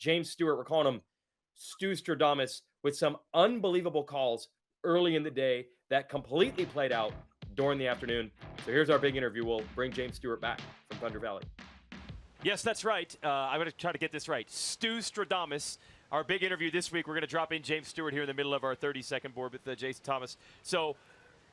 James Stewart, we're calling him Stewstradomus, with some unbelievable calls early in the day that completely played out during the afternoon. So here's our big interview. We'll bring James Stewart back from Thunder Valley. Yes, that's right. I'm going to try to get this right. Stewstradomus. Our big interview this week, we're going to drop in James Stewart here in the middle of our 30-second board with Jason Thomas. So,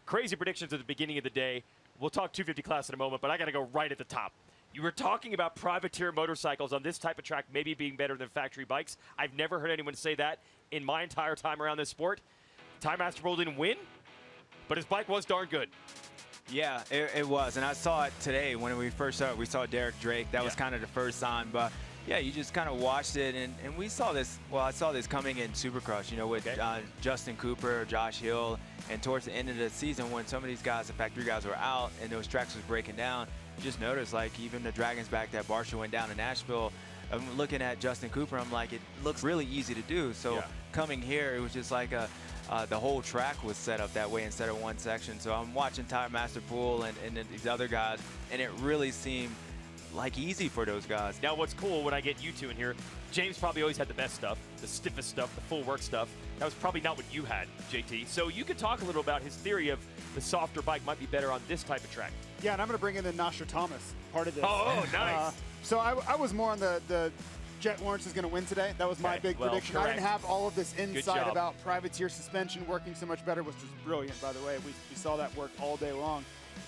crazy predictions at the beginning of the day. We'll talk 250 class in a moment, but I got to go right at the top. You were talking about privateer motorcycles on this type of track maybe being better than factory bikes. I've never heard anyone say that in my entire time around this sport. Time Master Pro didn't win, but his bike was darn good. Yeah, it was. And I saw it today when we first saw it. We saw Derek Drake. That was kind of the first sign. But, yeah, you just kind of watched it. And we saw this. Well, I saw this coming in Supercross, you know, with Justin Cooper, Josh Hill. And towards the end of the season, when some of these guys, the factory guys, were out and those tracks was breaking down, you just noticed, like, even the Dragons back that Barcia went down to Nashville, I'm looking at Justin Cooper, I'm like, it looks really easy to do. So coming here, it was just like the whole track was set up that way instead of one section. So I'm watching Tire Master Pool and these other guys, and it really seemed like easy for those guys. Now, what's cool when I get you two in here, James probably always had the best stuff, the stiffest stuff, the full work stuff. That was probably not what you had, JT. So you could talk a little about his theory of the softer bike might be better on this type of track. Yeah, and I'm going to bring in the Nostradamus part of this. Oh, nice. So I was more on the Jet Lawrence is going to win today. That was my big prediction. Correct. I didn't have all of this insight about privateer suspension working so much better, which was brilliant, by the way. We saw that work all day long.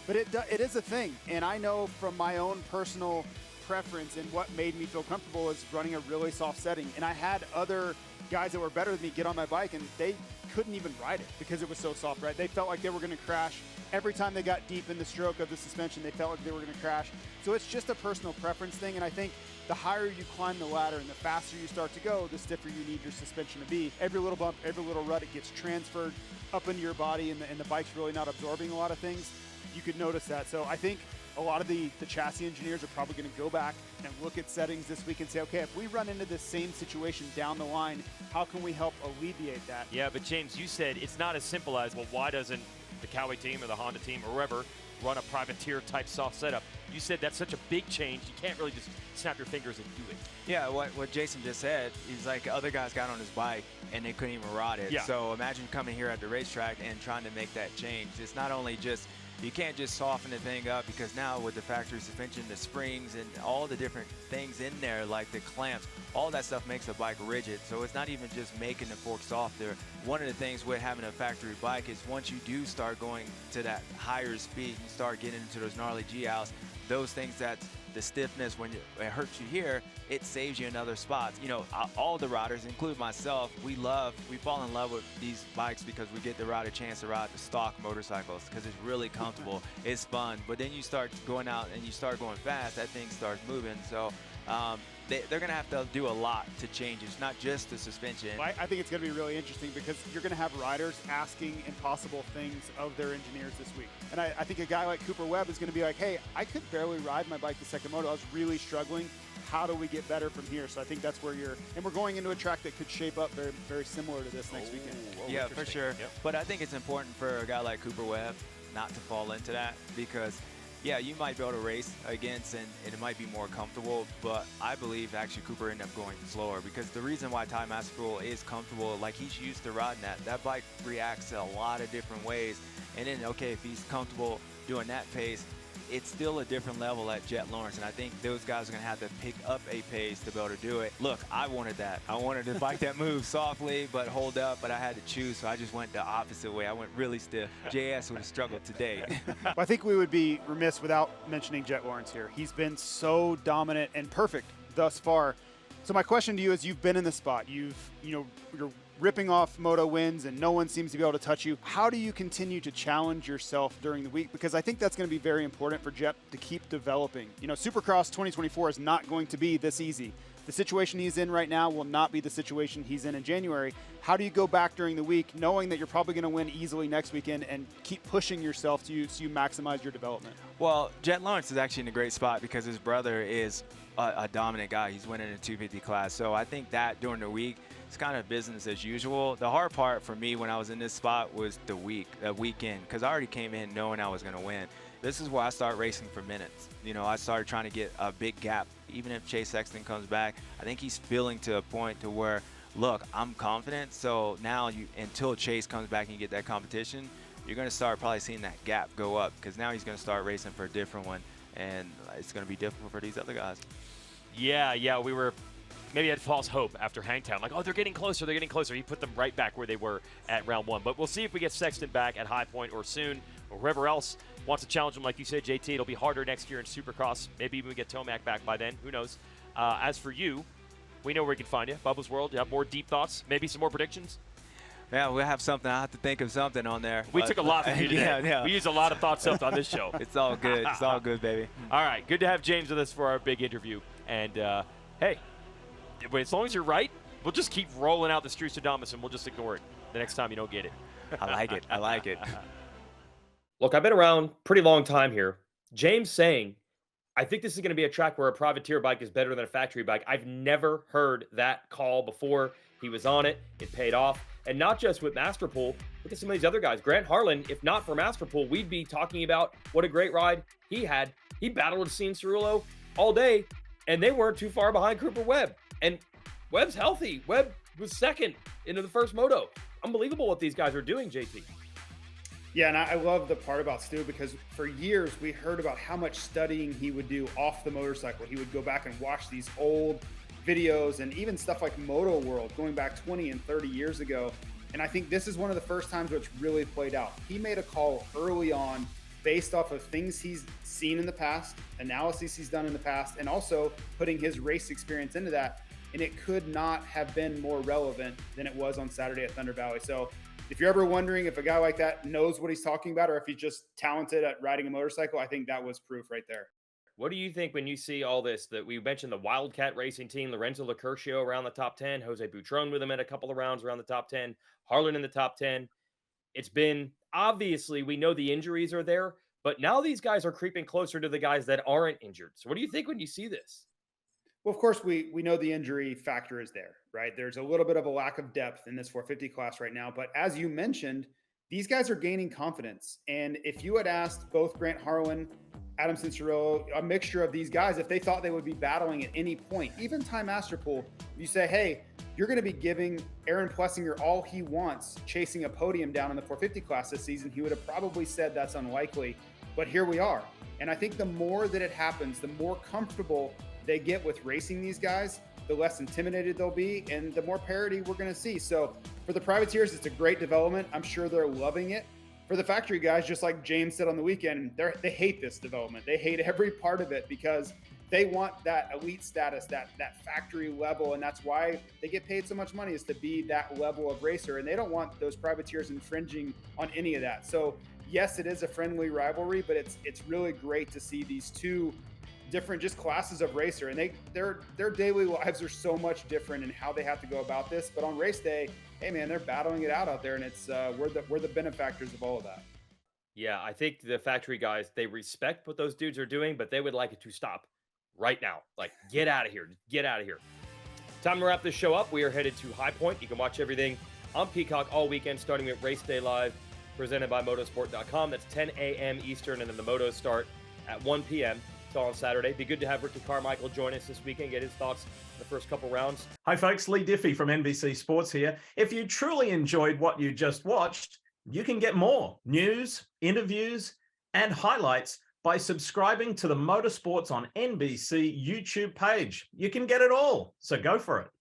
But it is a thing, and I know from my own personal preference and what made me feel comfortable is running a really soft setting. And I had other guys that were better than me get on my bike, and they couldn't even ride it because it was so soft, right? They felt like they were going to crash. Every time they got deep in the stroke of the suspension, they felt like they were going to crash. So it's just a personal preference thing, and I think the higher you climb the ladder and the faster you start to go, the stiffer you need your suspension to be. Every little bump, every little rut, it gets transferred up into your body, and the bike's really not absorbing a lot of things. You could notice that. So I think a lot of the chassis engineers are probably going to go back and look at settings this week and say, okay, if we run into this same situation down the line, how can we help alleviate that? Yeah, but James, you said it's not as simple as, well, why doesn't the Coway team or the Honda team or whoever run a privateer type soft setup? You said that's such a big change, you can't really just snap your fingers and do it. Yeah, what Jason just said, he's like, other guys got on his bike and they couldn't even ride it. Yeah. So imagine coming here at the racetrack and trying to make that change. It's not only just, you can't just soften the thing up, because now with the factory suspension, the springs and all the different things in there, like the clamps, all that stuff makes the bike rigid. So it's not even just making the fork softer. One of the things with having a factory bike is once you do start going to that higher speed, you start getting into those gnarly G-outs, those things that the stiffness, when it hurts you here, it saves you in other spots. You know, all the riders, including myself, we fall in love with these bikes because we get to ride a chance to ride the stock motorcycles because it's really comfortable, it's fun. But then you start going out and you start going fast, that thing starts moving. So they're going to have to do a lot to change it. It's not just the suspension. Well, I think it's going to be really interesting because you're going to have riders asking impossible things of their engineers this week. And I think a guy like Cooper Webb is going to be like, hey, I could barely ride my bike to second moto. I was really struggling. How do we get better from here? So I think that's where and we're going into a track that could shape up very, very similar to this next weekend. Yeah, for sure. Yep. But I think it's important for a guy like Cooper Webb not to fall into that because, yeah, you might be able to race against and it might be more comfortable, but I believe actually Cooper ended up going slower because the reason why Ty Masterpool is comfortable, like he's used to riding that bike reacts a lot of different ways. And then, okay, if he's comfortable doing that pace, it's still a different level at Jet Lawrence, and I think those guys are going to have to pick up a pace to be able to do it. Look, I wanted that. I wanted a bike that moves softly but hold up, but I had to choose, so I just went the opposite way. I went really stiff. JS would have struggled today. I think we would be remiss without mentioning Jet Lawrence here. He's been so dominant and perfect thus far. So my question to you is, you've been in the spot. You're ripping off moto wins and no one seems to be able to touch you. How do you continue to challenge yourself during the week? Because I think that's going to be very important for Jet to keep developing. You know, Supercross 2024 is not going to be this easy. The situation he's in right now will not be the situation he's in January. How do you go back during the week knowing that you're probably going to win easily next weekend and keep pushing yourself so you maximize your development? Well, Jet Lawrence is actually in a great spot because his brother is a dominant guy. He's winning a 250 class. So I think that during the week, it's kind of business as usual. The hard part for me when I was in this spot was the weekend, because I already came in knowing I was going to win. This is why I start racing for minutes. You know, I started trying to get a big gap. Even if Chase Sexton comes back, I think he's feeling to a point to where, look, I'm confident. So now until Chase comes back and you get that competition, you're going to start probably seeing that gap go up, because now he's going to start racing for a different one, and it's going to be difficult for these other guys. Yeah, we were maybe had false hope after Hangtown. Like, oh, they're getting closer. He put them right back where they were at round 1. But we'll see if we get Sexton back at High Point or soon, or whoever else wants to challenge him. Like you said, JT, it'll be harder next year in Supercross. Maybe even we get Tomac back by then. Who knows? As for you, we know where we can find you. Bubba's World, you have more deep thoughts? Maybe some more predictions? Yeah, we'll have something. I have to think of something on there. We took a lot from you today. Yeah. We used a lot of thoughts up on this show. It's all good. It's all good, baby. All right, good to have James with us for our big interview. And, hey, as long as you're right, we'll just keep rolling out the Stewstradomus, and we'll just ignore it the next time you don't get it. I like it. I like it. Look, I've been around pretty long time here. James saying, I think this is going to be a track where a privateer bike is better than a factory bike. I've never heard that call before. He was on it. It paid off. And not just with Masterpool. Look at some of these other guys. Grant Harlan, if not for Masterpool, we'd be talking about what a great ride he had. He battled with Cian Cirulo all day, and they weren't too far behind Cooper Webb. And Webb's healthy. Webb was second into the first moto. Unbelievable what these guys are doing, JT. Yeah, and I love the part about Stu, because for years we heard about how much studying he would do off the motorcycle. He would go back and watch these old videos and even stuff like Moto World going back 20 and 30 years ago. And I think this is one of the first times where it's really played out. He made a call early on based off of things he's seen in the past, analyses he's done in the past, and also putting his race experience into that. And it could not have been more relevant than it was on Saturday at Thunder Valley. So if you're ever wondering if a guy like that knows what he's talking about, or if he's just talented at riding a motorcycle, I think that was proof right there. What do you think when you see all this? That we mentioned the Wildcat Racing team, Lorenzo Lacurcio around the top 10, Jose Butron with him at a couple of rounds around the top 10, Harlan in the top 10. It's been, obviously, we know the injuries are there, but now these guys are creeping closer to the guys that aren't injured. So what do you think when you see this? Well, of course, we know the injury factor is there, right? There's a little bit of a lack of depth in this 450 class right now. But as you mentioned, these guys are gaining confidence. And if you had asked both Grant Harlan, Adam Cianciarulo, a mixture of these guys, if they thought they would be battling at any point, even Ty Masterpool, you say, hey, you're going to be giving Aaron Plessinger all he wants, chasing a podium down in the 450 class this season, he would have probably said that's unlikely. But here we are. And I think the more that it happens, the more comfortable they get with racing these guys, the less intimidated they'll be, and the more parity we're going to see. So for the privateers, it's a great development. I'm sure they're loving it. For the factory guys, just like James said on the weekend, they hate this development. They hate every part of it because they want that elite status, that factory level, and that's why they get paid so much money, is to be that level of racer, and they don't want those privateers infringing on any of that. So yes, it is a friendly rivalry, but it's really great to see these two different just classes of racer, and their daily lives are so much different in how they have to go about this. But on race day, hey man, they're battling it out there, and it's we're the benefactors of all of that. Yeah, I think the factory guys, they respect what those dudes are doing, but they would like it to stop right now. Like, get out of here. Get out of here. Time to wrap this show up. We are headed to High Point. You can watch everything on Peacock all weekend, starting at Race Day Live, presented by motorsport.com. That's 10 a.m. Eastern, and then the motos start at 1 p.m. So on Saturday. Be good to have Ricky Carmichael join us this weekend, get his thoughts on the first couple rounds. Hi folks, Lee Diffie from NBC Sports here. If you truly enjoyed what you just watched, you can get more news, interviews, and highlights by subscribing to the Motorsports on NBC YouTube page. You can get it all, so go for it.